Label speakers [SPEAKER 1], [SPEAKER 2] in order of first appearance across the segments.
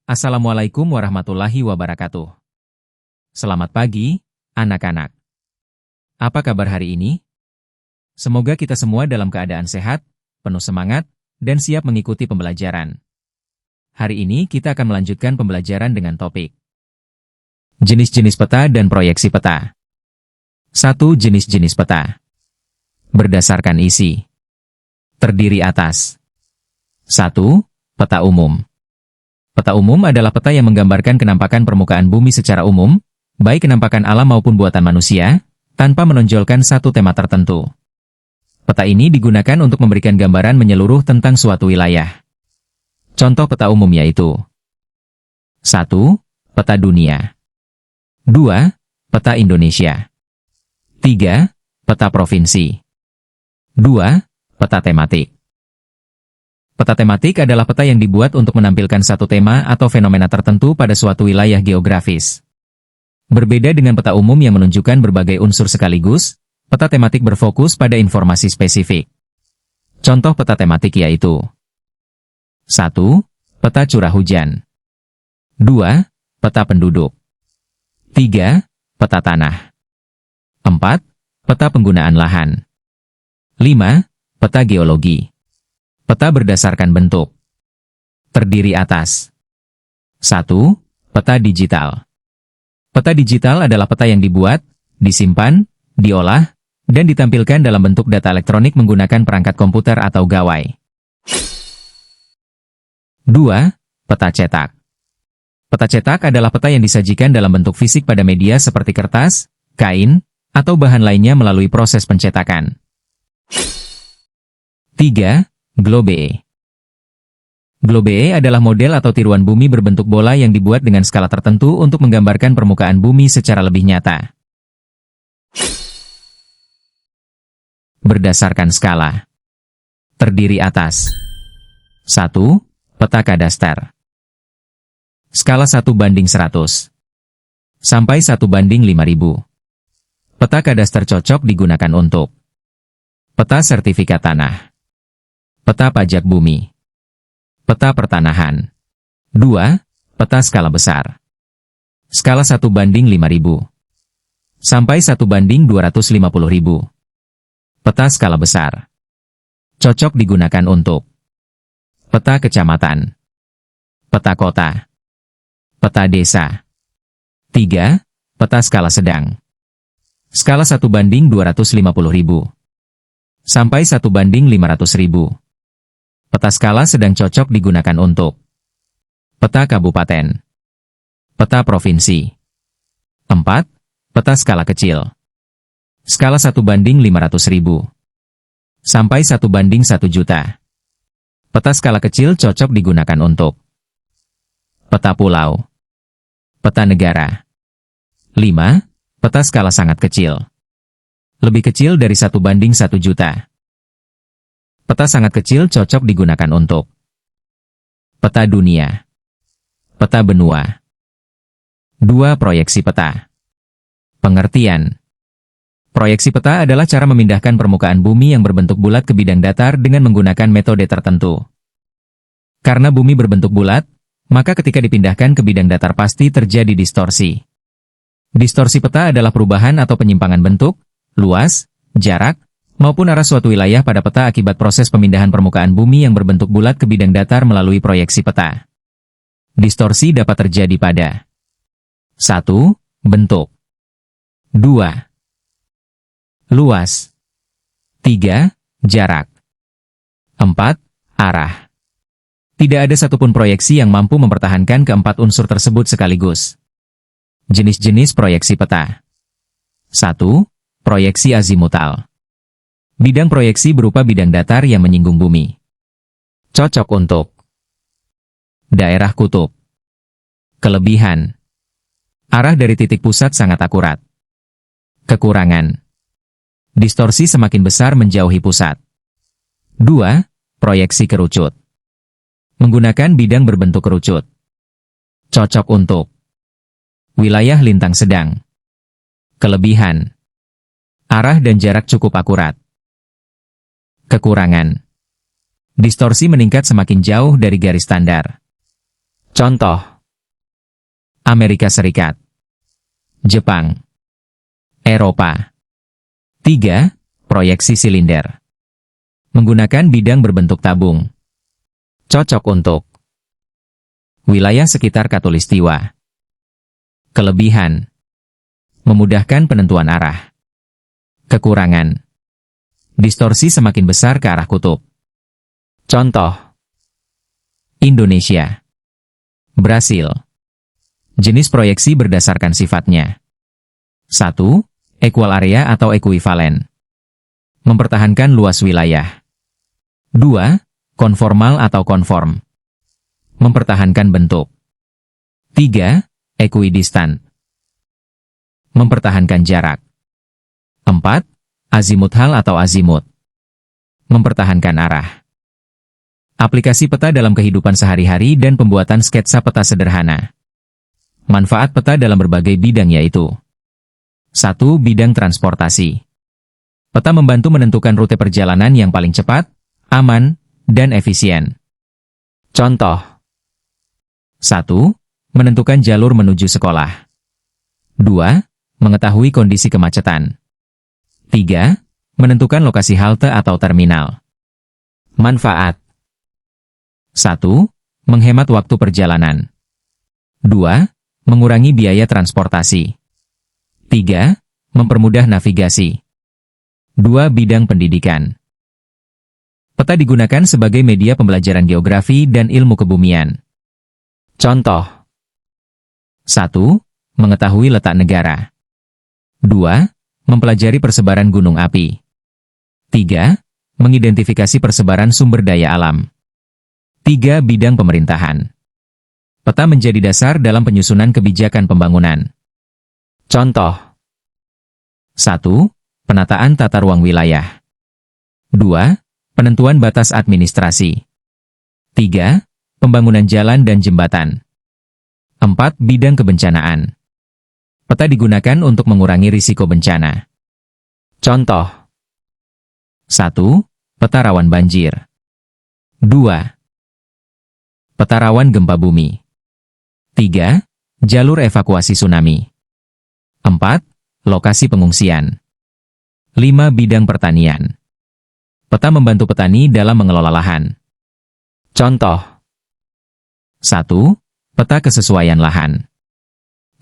[SPEAKER 1] Assalamualaikum warahmatullahi wabarakatuh. Selamat pagi, anak-anak. Apa kabar hari ini? Semoga kita semua dalam keadaan sehat, penuh semangat, dan siap mengikuti pembelajaran. Hari ini kita akan melanjutkan pembelajaran dengan topik jenis-jenis peta dan proyeksi peta. 1. Jenis-jenis peta. Berdasarkan isi. Terdiri atas 1. Peta umum. Peta umum adalah peta yang menggambarkan kenampakan permukaan bumi secara umum, baik kenampakan alam maupun buatan manusia, tanpa menonjolkan satu tema tertentu. Peta ini digunakan untuk memberikan gambaran menyeluruh tentang suatu wilayah. Contoh peta umum yaitu 1. Peta dunia. 2. Peta Indonesia. 3. Peta provinsi. 2. Peta tematik. Peta tematik adalah peta yang dibuat untuk menampilkan satu tema atau fenomena tertentu pada suatu wilayah geografis. Berbeda dengan peta umum yang menunjukkan berbagai unsur sekaligus, peta tematik berfokus pada informasi spesifik. Contoh peta tematik yaitu 1. Peta curah hujan. 2. Peta penduduk. 3. Peta tanah. 4. Peta penggunaan lahan. 5. Peta geologi. Peta berdasarkan bentuk. Terdiri atas 1. Peta digital. Peta digital adalah peta yang dibuat, disimpan, diolah, dan ditampilkan dalam bentuk data elektronik menggunakan perangkat komputer atau gawai. 2. Peta cetak. Peta cetak adalah peta yang disajikan dalam bentuk fisik pada media seperti kertas, kain, atau bahan lainnya melalui proses pencetakan. 3. Globe. Globe adalah model atau tiruan bumi berbentuk bola yang dibuat dengan skala tertentu untuk menggambarkan permukaan bumi secara lebih nyata. Berdasarkan skala. Terdiri atas 1. Peta kadaster. Skala 1:100. Sampai 1:5000. Peta kadaster cocok digunakan untuk peta sertifikat tanah, peta pajak bumi, peta pertanahan. 2. Peta skala besar. Skala 1:5000. Sampai 1:250.000. Peta skala besar. Cocok digunakan untuk peta kecamatan, peta kota, peta desa. 3. Peta skala sedang. Skala 1:250.000. Sampai 1:500.000. Peta skala sedang cocok digunakan untuk peta kabupaten, peta provinsi. 4. Peta skala kecil. Skala 1:500.000. Sampai 1:1.000.000. Peta skala kecil cocok digunakan untuk peta pulau, peta negara. 5. Peta skala sangat kecil. Lebih kecil dari 1:1.000.000. Peta sangat kecil cocok digunakan untuk peta dunia, peta benua. 2. Proyeksi peta. Pengertian. Proyeksi peta adalah cara memindahkan permukaan bumi yang berbentuk bulat ke bidang datar dengan menggunakan metode tertentu. Karena bumi berbentuk bulat, maka ketika dipindahkan ke bidang datar pasti terjadi distorsi. Distorsi peta adalah perubahan atau penyimpangan bentuk, luas, jarak, maupun arah suatu wilayah pada peta akibat proses pemindahan permukaan bumi yang berbentuk bulat ke bidang datar melalui proyeksi peta. Distorsi dapat terjadi pada 1. Bentuk. 2. Luas. 3. Jarak. 4. Arah. Tidak ada satupun proyeksi yang mampu mempertahankan keempat unsur tersebut sekaligus. Jenis-jenis proyeksi peta. 1. Proyeksi azimutal. Bidang proyeksi berupa bidang datar yang menyinggung bumi. Cocok untuk daerah kutub. Kelebihan. Arah dari titik pusat sangat akurat. Kekurangan. Distorsi semakin besar menjauhi pusat. 2. Proyeksi kerucut. Menggunakan bidang berbentuk kerucut. Cocok untuk wilayah lintang sedang. Kelebihan. Arah dan jarak cukup akurat. Kekurangan. Distorsi meningkat semakin jauh dari garis standar. Contoh. Amerika Serikat, Jepang, Eropa. 3. Proyeksi silinder. Menggunakan bidang berbentuk tabung. Cocok untuk wilayah sekitar Khatulistiwa. Kelebihan: memudahkan penentuan arah. Kekurangan: distorsi semakin besar ke arah kutub. Contoh: Indonesia, Brasil. Jenis proyeksi berdasarkan sifatnya. 1. Equal area atau ekuivalen. Mempertahankan luas wilayah. 2. Konformal atau konform. Mempertahankan bentuk. 3. Equidistant. Mempertahankan jarak. 4. Azimuthal atau azimut. Mempertahankan arah. Aplikasi peta dalam kehidupan sehari-hari dan pembuatan sketsa peta sederhana. Manfaat peta dalam berbagai bidang yaitu: 1. Bidang transportasi. Peta membantu menentukan rute perjalanan yang paling cepat, aman, dan efisien. Contoh: 1. Menentukan jalur menuju sekolah. 2. Mengetahui kondisi kemacetan. 3. Menentukan lokasi halte atau terminal. Manfaat: 1. Menghemat waktu perjalanan. 2. Mengurangi biaya transportasi. 3. Mempermudah navigasi. 2. Bidang pendidikan. Peta digunakan sebagai media pembelajaran geografi dan ilmu kebumian. Contoh: 1. Mengetahui letak negara. 2. Mempelajari persebaran gunung api. 3. Mengidentifikasi persebaran sumber daya alam. 3. Bidang pemerintahan. Peta menjadi dasar dalam penyusunan kebijakan pembangunan. Contoh: 1. Penataan tata ruang wilayah. 2. Penentuan batas administrasi. 3. Pembangunan jalan dan jembatan. 4. Bidang kebencanaan. Peta digunakan untuk mengurangi risiko bencana. Contoh: 1. Peta rawan banjir. 2. Peta rawan gempa bumi. 3. Jalur evakuasi tsunami. 4. Lokasi pengungsian. 5. Bidang pertanian. Peta membantu petani dalam mengelola lahan. Contoh: 1. Peta kesesuaian lahan.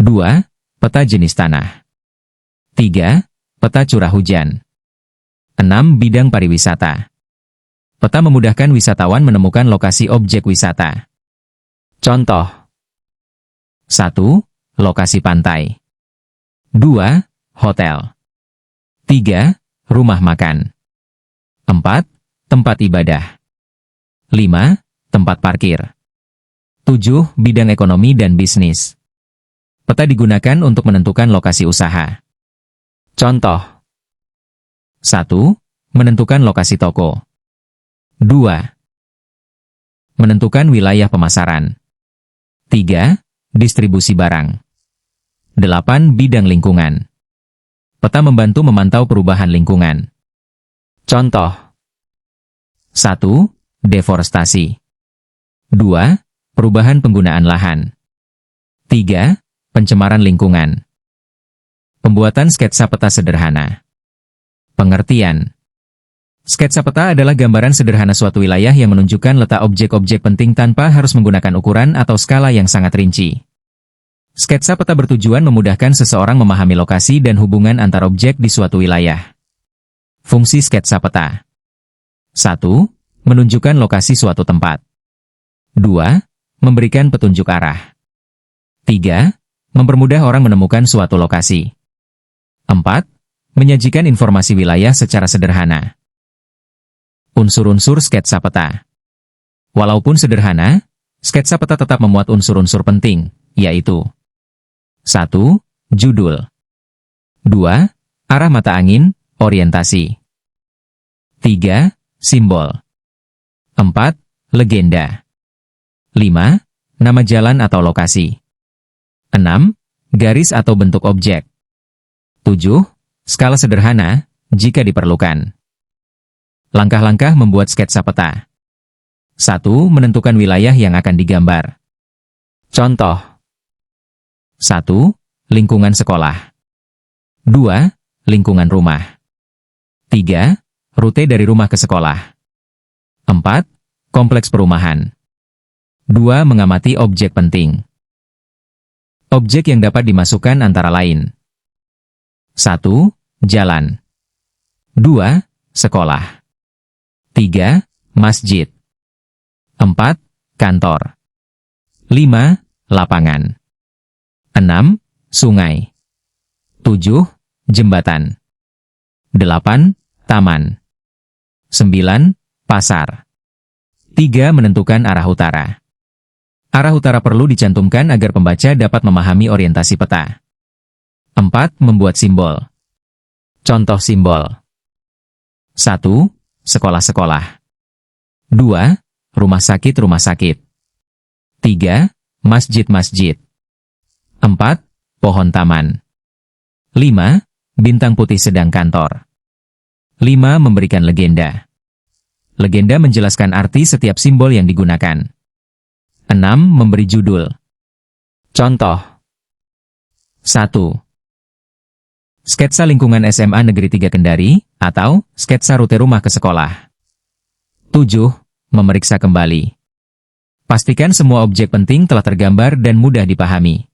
[SPEAKER 1] 2. Peta jenis tanah. 3. Peta curah hujan. 6. Bidang pariwisata. Peta memudahkan wisatawan menemukan lokasi objek wisata. Contoh: 1. Lokasi pantai. 2. Hotel. 3. Rumah makan. 4. Tempat ibadah. 5. Tempat parkir. 7. Bidang ekonomi dan bisnis. Peta digunakan untuk menentukan lokasi usaha. Contoh: 1. Menentukan lokasi toko. 2. Menentukan wilayah pemasaran. 3. Distribusi barang. 8. Bidang lingkungan. Peta membantu memantau perubahan lingkungan. Contoh: 1. Deforestasi. 2. Perubahan penggunaan lahan. 3. Pencemaran lingkungan. Pembuatan sketsa peta sederhana. Pengertian: sketsa peta adalah gambaran sederhana suatu wilayah yang menunjukkan letak objek-objek penting tanpa harus menggunakan ukuran atau skala yang sangat rinci. Sketsa peta bertujuan memudahkan seseorang memahami lokasi dan hubungan antar objek di suatu wilayah. Fungsi sketsa peta: 1. Menunjukkan lokasi suatu tempat. 2. Memberikan petunjuk arah. 3. Mempermudah orang menemukan suatu lokasi. 4. Menyajikan informasi wilayah secara sederhana. Unsur-unsur sketsa peta. Walaupun sederhana, sketsa peta tetap memuat unsur-unsur penting, yaitu: 1. Judul. 2. Arah mata angin, orientasi. 3. Simbol. 4. Legenda. 5. Nama jalan atau lokasi. 6. Garis atau bentuk objek. 7. Skala sederhana, jika diperlukan. Langkah-langkah membuat sketsa peta. 1. Menentukan wilayah yang akan digambar. Contoh: 1. Lingkungan sekolah. 2. Lingkungan rumah. 3. Rute dari rumah ke sekolah. 4. Kompleks perumahan. 2. Mengamati objek penting. Objek yang dapat dimasukkan antara lain. 1. Jalan. 2. Sekolah. 3. Masjid. 4. Kantor. 5. Lapangan. 6. Sungai. 7. Jembatan. 8. Taman. 9. Pasar. 3. Menentukan arah utara. Arah utara perlu dicantumkan agar pembaca dapat memahami orientasi peta. 4. Membuat simbol. Contoh simbol. 1. Sekolah-sekolah. 2. Rumah sakit-rumah sakit. 3. Masjid-masjid. 4. Pohon taman. 5. Bintang putih sedang kantor. 5. Memberikan legenda. Legenda menjelaskan arti setiap simbol yang digunakan. 6. Memberi judul. Contoh. 1. Sketsa lingkungan SMA Negeri 3 Kendari, atau sketsa rute rumah ke sekolah. 7. Memeriksa kembali. Pastikan semua objek penting telah tergambar dan mudah dipahami.